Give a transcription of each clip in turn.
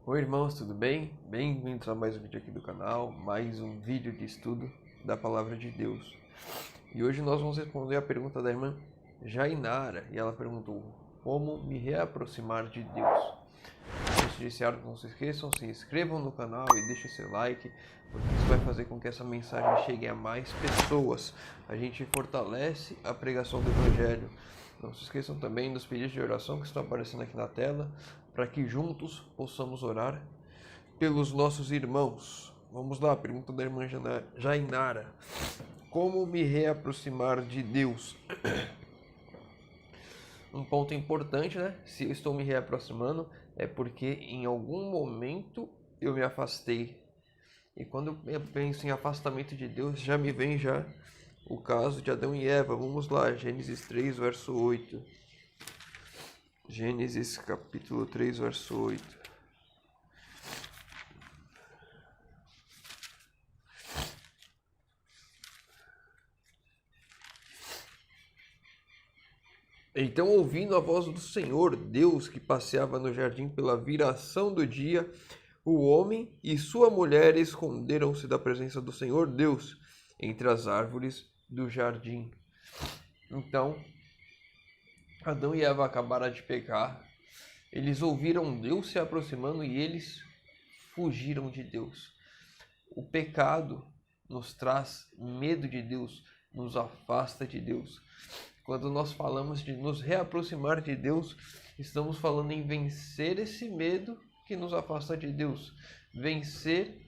Oi irmãos, tudo bem? Bem-vindos a mais um vídeo aqui do canal, mais um vídeo de estudo da Palavra de Deus. E hoje nós vamos responder a pergunta da irmã Jainara, e ela perguntou: como me reaproximar de Deus? Antes de iniciar, não se esqueçam, se inscrevam no canal e deixem seu like, porque isso vai fazer com que essa mensagem chegue a mais pessoas. A gente fortalece a pregação do Evangelho. Não se esqueçam também dos pedidos de oração que estão aparecendo aqui na tela, para que juntos possamos orar pelos nossos irmãos. Vamos lá, pergunta da irmã Jainara: como me reaproximar de Deus? Um ponto importante, né? Se eu estou me reaproximando, é porque em algum momento eu me afastei. E quando eu penso em afastamento de Deus, já me vem o caso de Adão e Eva. Vamos lá, Gênesis 3, verso 8. Gênesis capítulo 3, verso 8. Então, ouvindo a voz do Senhor, Deus, que passeava no jardim pela viração do dia, o homem e sua mulher esconderam-se da presença do Senhor Deus entre as árvores do jardim. Então, Adão e Eva acabaram de pecar. Eles ouviram Deus se aproximando e eles fugiram de Deus. O pecado nos traz medo de Deus, nos afasta de Deus. Quando nós falamos de nos reaproximar de Deus, estamos falando em vencer esse medo que nos afasta de Deus, vencer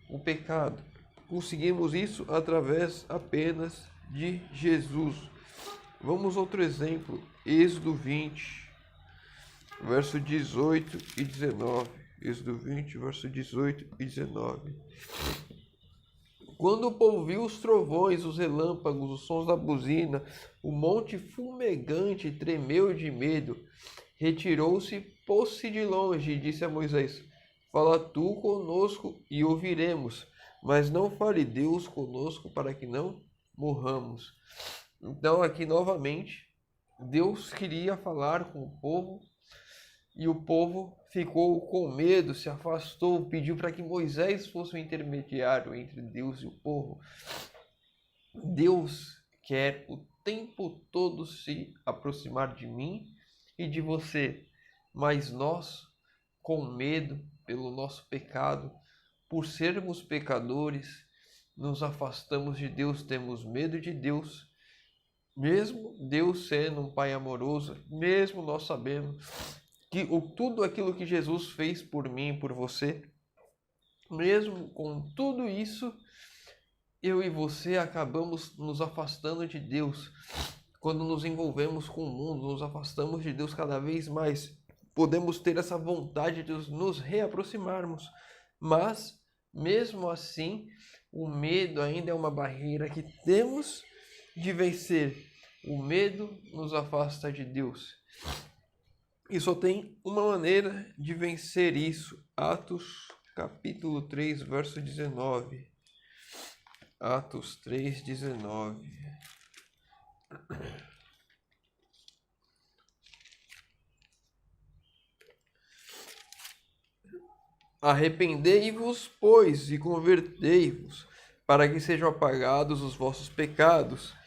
o pecado. Conseguimos isso através apenas de Jesus. Vamos a outro exemplo, Êxodo 20, verso 18 e 19. Êxodo 20, verso 18 e 19. Quando o povo viu os trovões, os relâmpagos, os sons da buzina, o monte fumegante tremeu de medo. Retirou-se, pôs-se de longe e disse a Moisés: fala tu conosco e ouviremos, mas não fale Deus conosco para que não morramos. Então aqui novamente, Deus queria falar com o povo e o povo ficou com medo, se afastou, pediu para que Moisés fosse o intermediário entre Deus e o povo. Deus quer o tempo todo se aproximar de mim e de você, mas nós, com medo pelo nosso pecado, por sermos pecadores, nos afastamos de Deus, temos medo de Deus, mesmo Deus sendo um Pai amoroso, mesmo nós sabendo que tudo aquilo que Jesus fez por mim e por você, mesmo com tudo isso, eu e você acabamos nos afastando de Deus. Quando nos envolvemos com o mundo, nos afastamos de Deus cada vez mais. Podemos ter essa vontade de nos reaproximarmos, mas, mesmo assim, o medo ainda é uma barreira que temos de vencer. O medo nos afasta de Deus. E só tem uma maneira de vencer isso. Atos capítulo 3, verso 19. Atos 3, 19. Arrependei-vos, pois, e convertei-vos, para que sejam apagados os vossos pecados,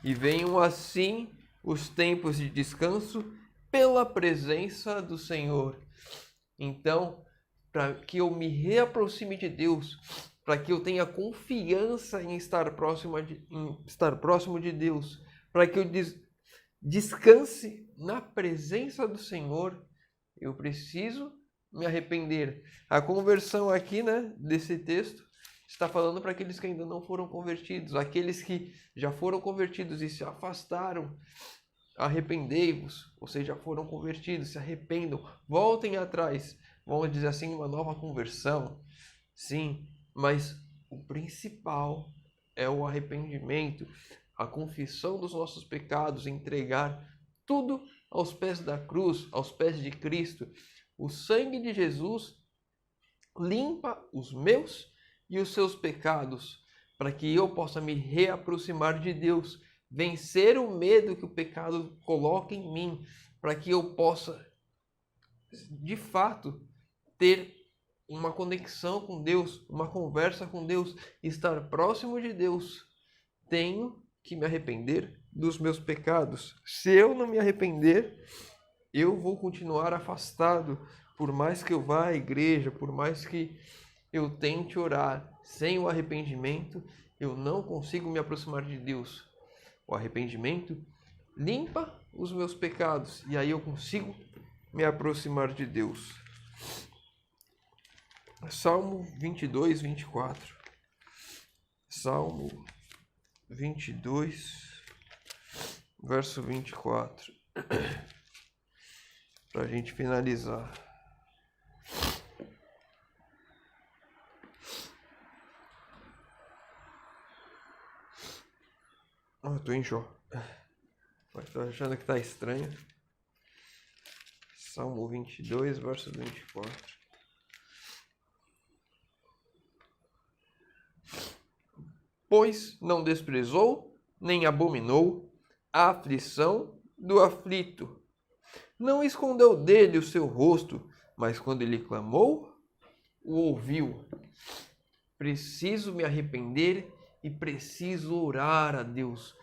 e venham assim os tempos de descanso pela presença do Senhor. Então, para que eu me reaproxime de Deus, para que eu tenha confiança em estar próximo de Deus, para que eu descanse na presença do Senhor, eu preciso me arrepender. A conversão aqui, né, desse texto, está falando para aqueles que ainda não foram convertidos, aqueles que já foram convertidos e se afastaram. Arrependei-vos, vocês já foram convertidos, se arrependam, voltem atrás. Vamos dizer assim, uma nova conversão. Sim, mas o principal é o arrependimento, a confissão dos nossos pecados, entregar tudo aos pés da cruz, aos pés de Cristo. O sangue de Jesus limpa os meus e os seus pecados, para que eu possa me reaproximar de Deus, vencer o medo que o pecado coloca em mim, para que eu possa, de fato, ter uma conexão com Deus, uma conversa com Deus, estar próximo de Deus, tenho que me arrepender dos meus pecados. Se eu não me arrepender, eu vou continuar afastado, por mais que eu vá à igreja, por mais que eu tente orar. Sem o arrependimento, eu não consigo me aproximar de Deus. O arrependimento limpa os meus pecados e aí eu consigo me aproximar de Deus. Salmo 22, 24. Salmo 22, verso 24. Para a gente finalizar. Eu tô em Jó. Mas tô achando que tá estranho. Salmo 22, verso 24. Pois não desprezou, nem abominou a aflição do aflito. Não escondeu dele o seu rosto, mas quando ele clamou, o ouviu. Preciso me arrepender e preciso orar a Deus,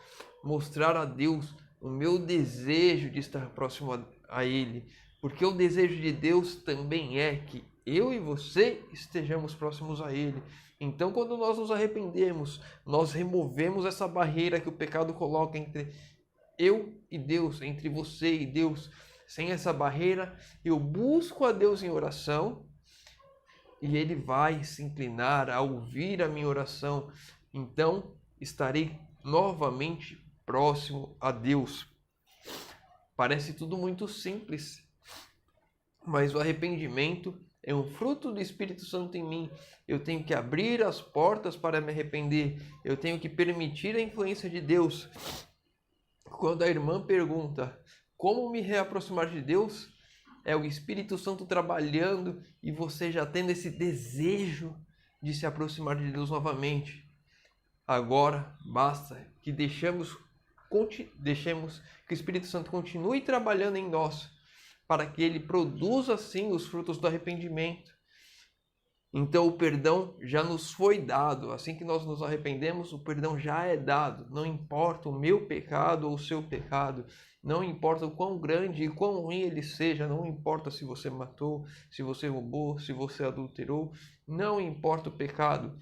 mostrar a Deus o meu desejo de estar próximo a Ele, porque o desejo de Deus também é que eu e você estejamos próximos a Ele. Então, quando nós nos arrependemos, nós removemos essa barreira que o pecado coloca entre eu e Deus, entre você e Deus. Sem essa barreira, eu busco a Deus em oração e Ele vai se inclinar a ouvir a minha oração. Então, estarei novamente próximo a Deus. Parece tudo muito simples, mas o arrependimento é um fruto do Espírito Santo em mim. Eu tenho que abrir as portas para me arrepender. Eu tenho que permitir a influência de Deus. Quando a irmã pergunta como me reaproximar de Deus, é o Espírito Santo trabalhando e você já tendo esse desejo de se aproximar de Deus novamente. Agora basta que deixemos que o Espírito Santo continue trabalhando em nós, para que ele produza sim os frutos do arrependimento. Então o perdão já nos foi dado. Assim que nós nos arrependemos, o perdão já é dado. Não importa o meu pecado ou o seu pecado, não importa o quão grande e quão ruim ele seja, não importa se você matou, se você roubou, se você adulterou, não importa o pecado.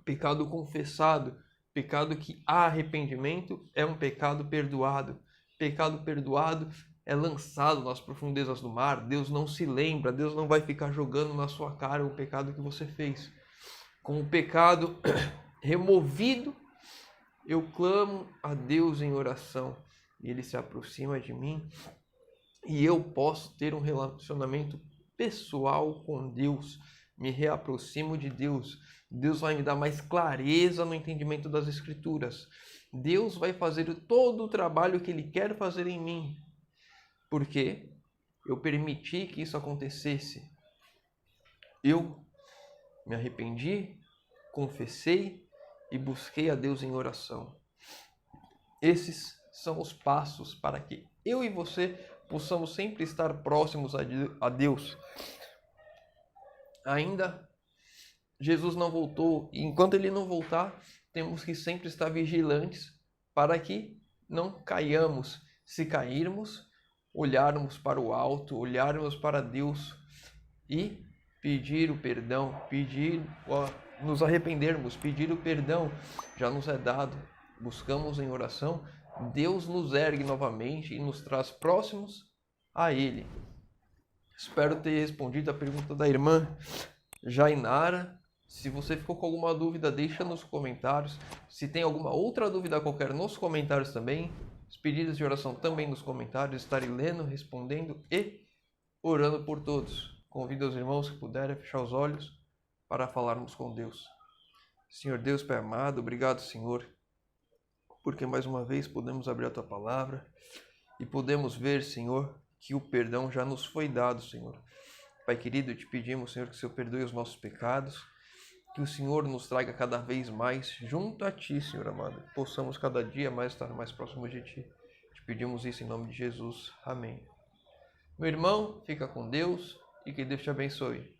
Pecado confessado, pecado que há arrependimento, é um pecado perdoado. Pecado perdoado é lançado nas profundezas do mar. Deus não se lembra, Deus não vai ficar jogando na sua cara o pecado que você fez. Com o pecado removido, eu clamo a Deus em oração e Ele se aproxima de mim e eu posso ter um relacionamento pessoal com Deus. Me reaproximo de Deus. Deus vai me dar mais clareza no entendimento das Escrituras. Deus vai fazer todo o trabalho que Ele quer fazer em mim. Porque eu permiti que isso acontecesse. Eu me arrependi, confessei e busquei a Deus em oração. Esses são os passos para que eu e você possamos sempre estar próximos a Deus. Ainda Jesus não voltou, e enquanto Ele não voltar, temos que sempre estar vigilantes para que não caiamos. Se cairmos, olharmos para o alto, olharmos para Deus e pedir o perdão, nos arrependermos, pedir o perdão, já nos é dado. Buscamos em oração, Deus nos ergue novamente e nos traz próximos a Ele. Espero ter respondido a pergunta da irmã Jainara. Se você ficou com alguma dúvida, deixa nos comentários. Se tem alguma outra dúvida qualquer, nos comentários também. Os pedidos de oração também nos comentários. Estarei lendo, respondendo e orando por todos. Convido os irmãos que puderem a fechar os olhos para falarmos com Deus. Senhor Deus, Pai amado, obrigado, Senhor, porque mais uma vez podemos abrir a Tua palavra e podemos ver, Senhor, que o perdão já nos foi dado, Senhor. Pai querido, te pedimos, Senhor, que o Senhor perdoe os nossos pecados, que o Senhor nos traga cada vez mais junto a Ti, Senhor amado, que possamos cada dia mais estar mais próximos de Ti. Te pedimos isso em nome de Jesus. Amém. Meu irmão, fica com Deus e que Deus te abençoe.